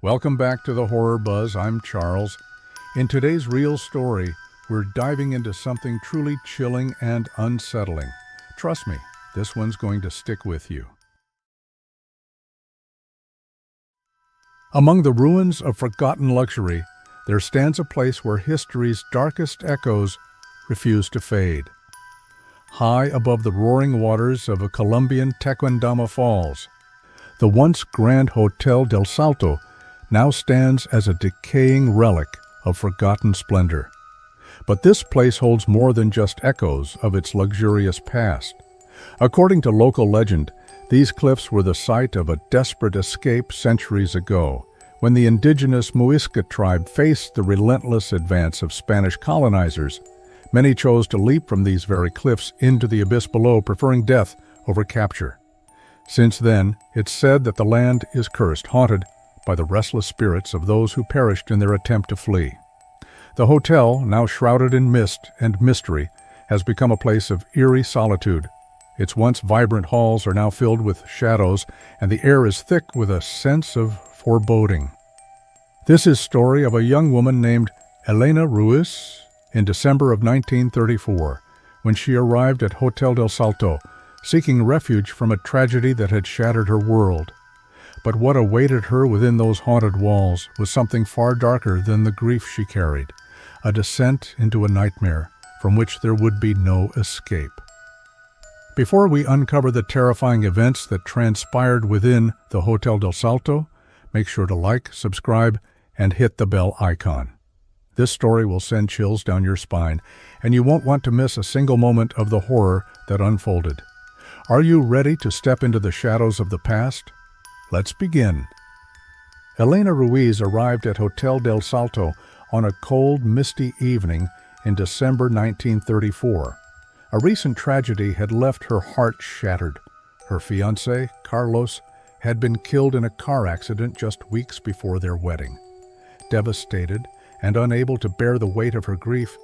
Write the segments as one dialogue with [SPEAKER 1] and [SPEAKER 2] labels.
[SPEAKER 1] Welcome back to the Horror Buzz. I'm Charles. In today's real story, we're diving into something truly chilling and unsettling. Trust me, this one's going to stick with you. Among the ruins of forgotten luxury, there stands a place where history's darkest echoes refuse to fade. High above the roaring waters of a Colombian Tequendama Falls, the once grand Hotel del Salto now stands as a decaying relic of forgotten splendor. But this place holds more than just echoes of its luxurious past. According to local legend, these cliffs were the site of a desperate escape centuries ago, when the indigenous Muisca tribe faced the relentless advance of Spanish colonizers. Many chose to leap from these very cliffs into the abyss below, preferring death over capture. Since then, it's said that the land is cursed, haunted by the restless spirits of those who perished in their attempt to flee. The hotel, now shrouded in mist and mystery, has become a place of eerie solitude. Its once vibrant halls are now filled with shadows, and the air is thick with a sense of foreboding. This is the story of a young woman named Elena Ruiz in December of 1934, when she arrived at Hotel del Salto, seeking refuge from a tragedy that had shattered her world. But what awaited her within those haunted walls was something far darker than the grief she carried, a descent into a nightmare from which there would be no escape. Before we uncover the terrifying events that transpired within the Hotel del Salto, make sure to like, subscribe, and hit the bell icon. This story will send chills down your spine, and you won't want to miss a single moment of the horror that unfolded. Are you ready to step into the shadows of the past? Let's begin. Elena Ruiz arrived at Hotel del Salto on a cold, misty evening in December 1934. A recent tragedy had left her heart shattered. Her fiancé, Carlos, had been killed in a car accident just weeks before their wedding. Devastated and unable to bear the weight of her grief,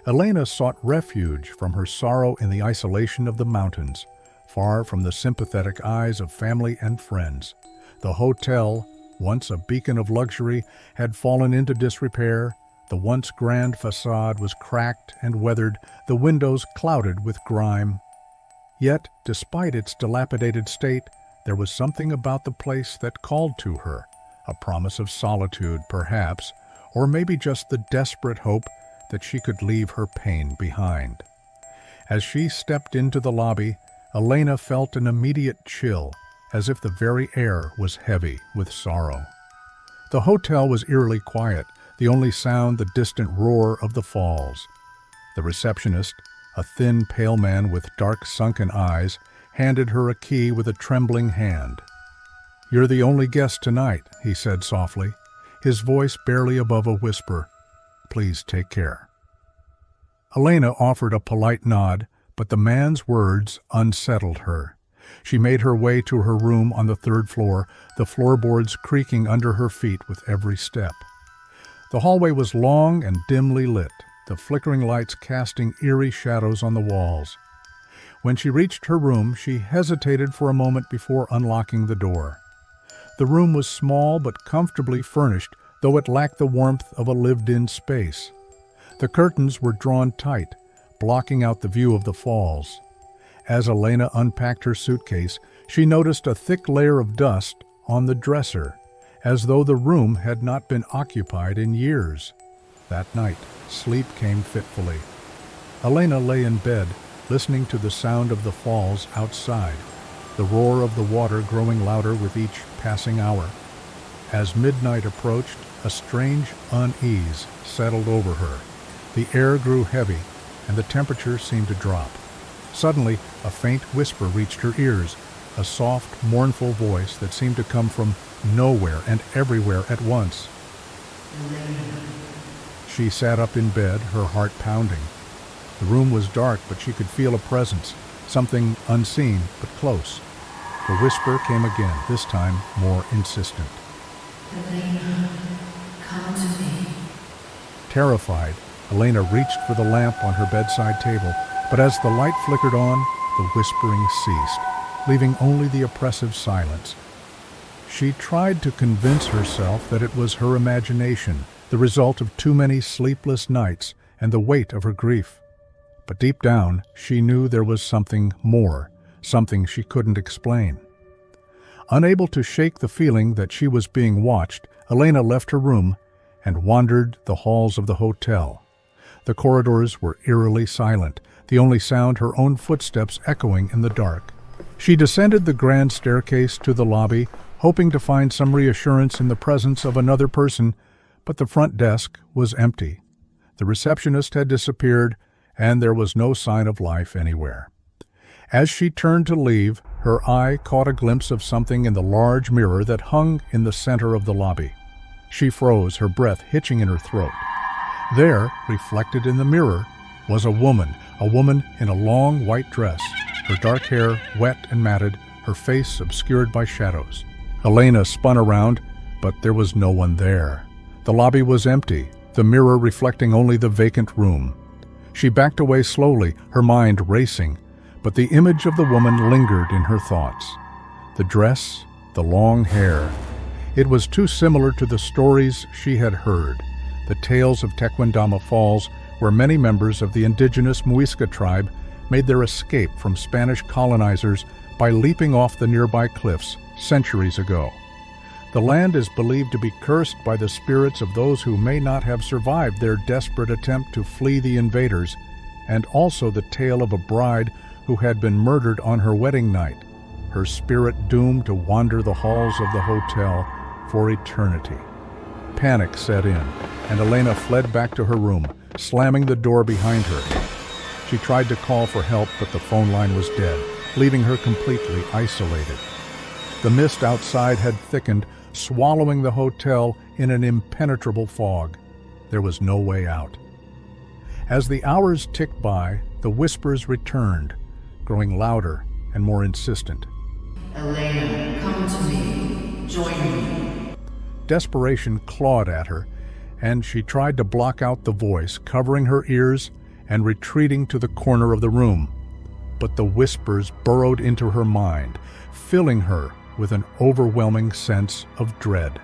[SPEAKER 1] Elena sought refuge from her sorrow in the isolation of the mountains, far from the sympathetic eyes of family and friends. The hotel, once a beacon of luxury, had fallen into disrepair. The once grand facade was cracked and weathered, the windows clouded with grime. Yet, despite its dilapidated state, there was something about the place that called to her, a promise of solitude, perhaps, or maybe just the desperate hope that she could leave her pain behind. As she stepped into the lobby, Elena felt an immediate chill, as if the very air was heavy with sorrow. The hotel was eerily quiet, the only sound the distant roar of the falls. The receptionist, a thin, pale man with dark, sunken eyes, handed her a key with a trembling hand. "You're the only guest tonight," he said softly, his voice barely above a whisper. "Please take care." Elena offered a polite nod, but the man's words unsettled her. She made her way to her room on the third floor, the floorboards creaking under her feet with every step. The hallway was long and dimly lit, the flickering lights casting eerie shadows on the walls. When she reached her room, she hesitated for a moment before unlocking the door. The room was small but comfortably furnished, though it lacked the warmth of a lived-in space. The curtains were drawn tight, blocking out the view of the falls. As Elena unpacked her suitcase, she noticed a thick layer of dust on the dresser, as though the room had not been occupied in years. That night, sleep came fitfully. Elena lay in bed, listening to the sound of the falls outside, the roar of the water growing louder with each passing hour. As midnight approached, a strange unease settled over her. The air grew heavy, and the temperature seemed to drop. Suddenly, a faint whisper reached her ears, a soft, mournful voice that seemed to come from nowhere and everywhere at once. She sat up in bed, her heart pounding. The room was dark, but she could feel a presence, something unseen but close. The whisper came again, this time more insistent.
[SPEAKER 2] "Elena, come to me."
[SPEAKER 1] Terrified, Elena reached for the lamp on her bedside table, but as the light flickered on, the whispering ceased, leaving only the oppressive silence. She tried to convince herself that it was her imagination, the result of too many sleepless nights and the weight of her grief. But deep down, she knew there was something more, something she couldn't explain. Unable to shake the feeling that she was being watched, Elena left her room and wandered the halls of the hotel. The corridors were eerily silent, the only sound her own footsteps echoing in the dark. She descended the grand staircase to the lobby, hoping to find some reassurance in the presence of another person, but the front desk was empty. The receptionist had disappeared, and there was no sign of life anywhere. As she turned to leave, her eye caught a glimpse of something in the large mirror that hung in the center of the lobby. She froze, her breath hitching in her throat. There, reflected in the mirror, was a woman in a long white dress, her dark hair wet and matted, her face obscured by shadows. Elena spun around, but there was no one there. The lobby was empty, the mirror reflecting only the vacant room. She backed away slowly, her mind racing, but the image of the woman lingered in her thoughts. The dress, the long hair. It was too similar to the stories she had heard, the tales of Tequendama Falls, where many members of the indigenous Muisca tribe made their escape from Spanish colonizers by leaping off the nearby cliffs centuries ago. The land is believed to be cursed by the spirits of those who may not have survived their desperate attempt to flee the invaders, and also the tale of a bride who had been murdered on her wedding night, her spirit doomed to wander the halls of the hotel for eternity. Panic set in, and Elena fled back to her room, slamming the door behind her. She tried to call for help, but the phone line was dead, leaving her completely isolated. The mist outside had thickened, swallowing the hotel in an impenetrable fog. There was no way out. As the hours ticked by, the whispers returned, growing louder and more insistent.
[SPEAKER 2] Elena, come to me. Join me.
[SPEAKER 1] Desperation clawed at her, and she tried to block out the voice, covering her ears and retreating to the corner of the room. But the whispers burrowed into her mind, filling her with an overwhelming sense of dread.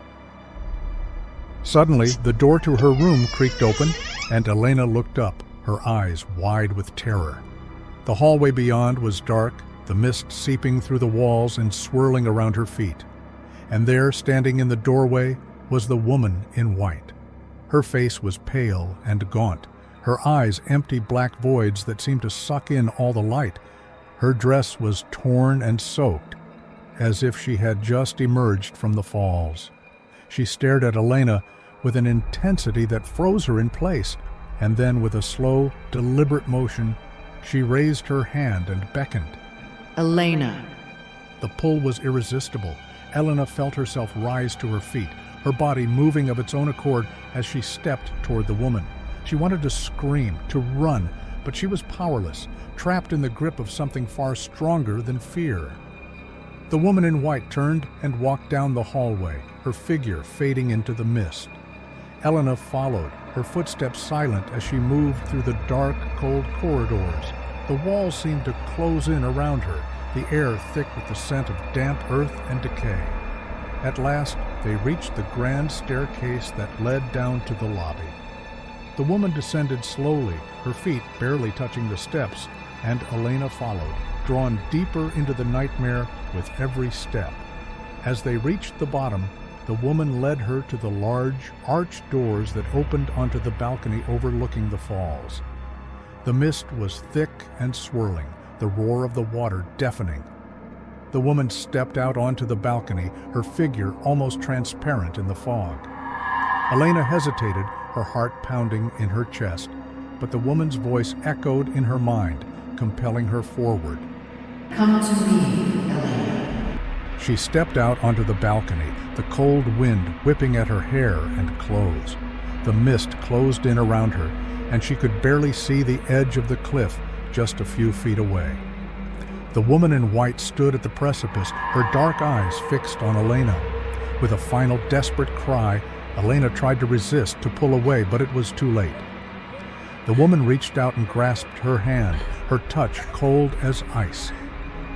[SPEAKER 1] Suddenly, the door to her room creaked open, and Elena looked up, her eyes wide with terror. The hallway beyond was dark, the mist seeping through the walls and swirling around her feet. And there, standing in the doorway, was the woman in white. Her face was pale and gaunt, her eyes empty black voids that seemed to suck in all the light. Her dress was torn and soaked, as if she had just emerged from the falls. She stared at Elena with an intensity that froze her in place, and then with a slow, deliberate motion, she raised her hand and beckoned.
[SPEAKER 2] Elena.
[SPEAKER 1] The pull was irresistible. Elena felt herself rise to her feet, her body moving of its own accord as she stepped toward the woman. She wanted to scream, to run, but she was powerless, trapped in the grip of something far stronger than fear. The woman in white turned and walked down the hallway, her figure fading into the mist. Elena followed, her footsteps silent as she moved through the dark, cold corridors. The walls seemed to close in around her, the air thick with the scent of damp earth and decay. At last, they reached the grand staircase that led down to the lobby. The woman descended slowly, her feet barely touching the steps, and Elena followed, drawn deeper into the nightmare with every step. As they reached the bottom, the woman led her to the large, arched doors that opened onto the balcony overlooking the falls. The mist was thick and swirling, the roar of the water deafening. The woman stepped out onto the balcony, her figure almost transparent in the fog. Elena hesitated, her heart pounding in her chest, but the woman's voice echoed in her mind, compelling her forward.
[SPEAKER 2] Come to me, Elena.
[SPEAKER 1] She stepped out onto the balcony, the cold wind whipping at her hair and clothes. The mist closed in around her, and she could barely see the edge of the cliff just a few feet away. The woman in white stood at the precipice, her dark eyes fixed on Elena. With a final desperate cry, Elena tried to resist, to pull away, but it was too late. The woman reached out and grasped her hand, her touch cold as ice.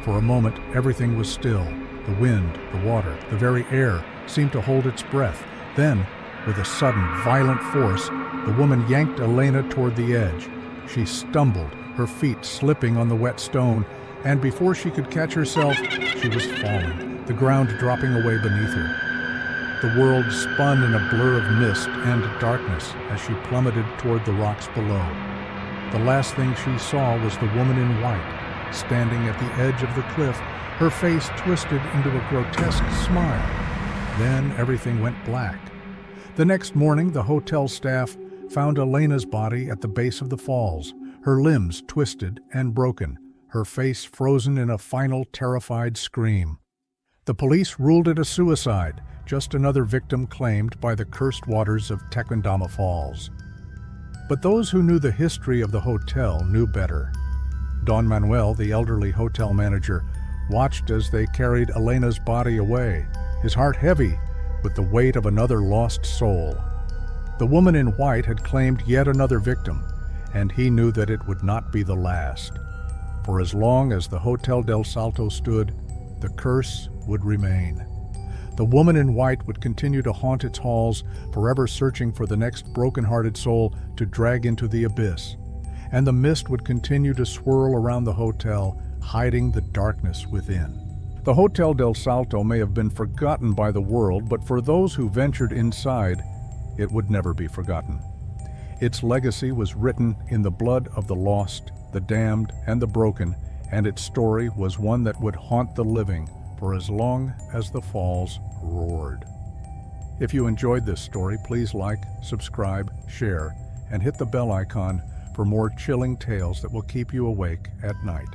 [SPEAKER 1] For a moment, everything was still, The wind, the water, the very air seemed to hold its breath. Then, with a sudden, violent force, the woman yanked Elena toward the edge. She stumbled, her feet slipping on the wet stone, and before she could catch herself, she was falling, the ground dropping away beneath her. The world spun in a blur of mist and darkness as she plummeted toward the rocks below. The last thing she saw was the woman in white, standing at the edge of the cliff, her face twisted into a grotesque smile. Then everything went black. The next morning, the hotel staff found Elena's body at the base of the falls, her limbs twisted and broken, her face frozen in a final terrified scream. The police ruled it a suicide, just another victim claimed by the cursed waters of Tequendama Falls. But those who knew the history of the hotel knew better. Don Manuel, the elderly hotel manager, watched as they carried Elena's body away, his heart heavy with the weight of another lost soul. The woman in white had claimed yet another victim, and he knew that it would not be the last. For as long as the Hotel del Salto stood, the curse would remain. The woman in white would continue to haunt its halls, forever searching for the next broken-hearted soul to drag into the abyss. And the mist would continue to swirl around the hotel, hiding the darkness within. The Hotel del Salto may have been forgotten by the world, but for those who ventured inside, it would never be forgotten. Its legacy was written in the blood of the lost, the damned, and the broken, and its story was one that would haunt the living for as long as the falls roared. If you enjoyed this story, please like, subscribe, share, and hit the bell icon for more chilling tales that will keep you awake at night.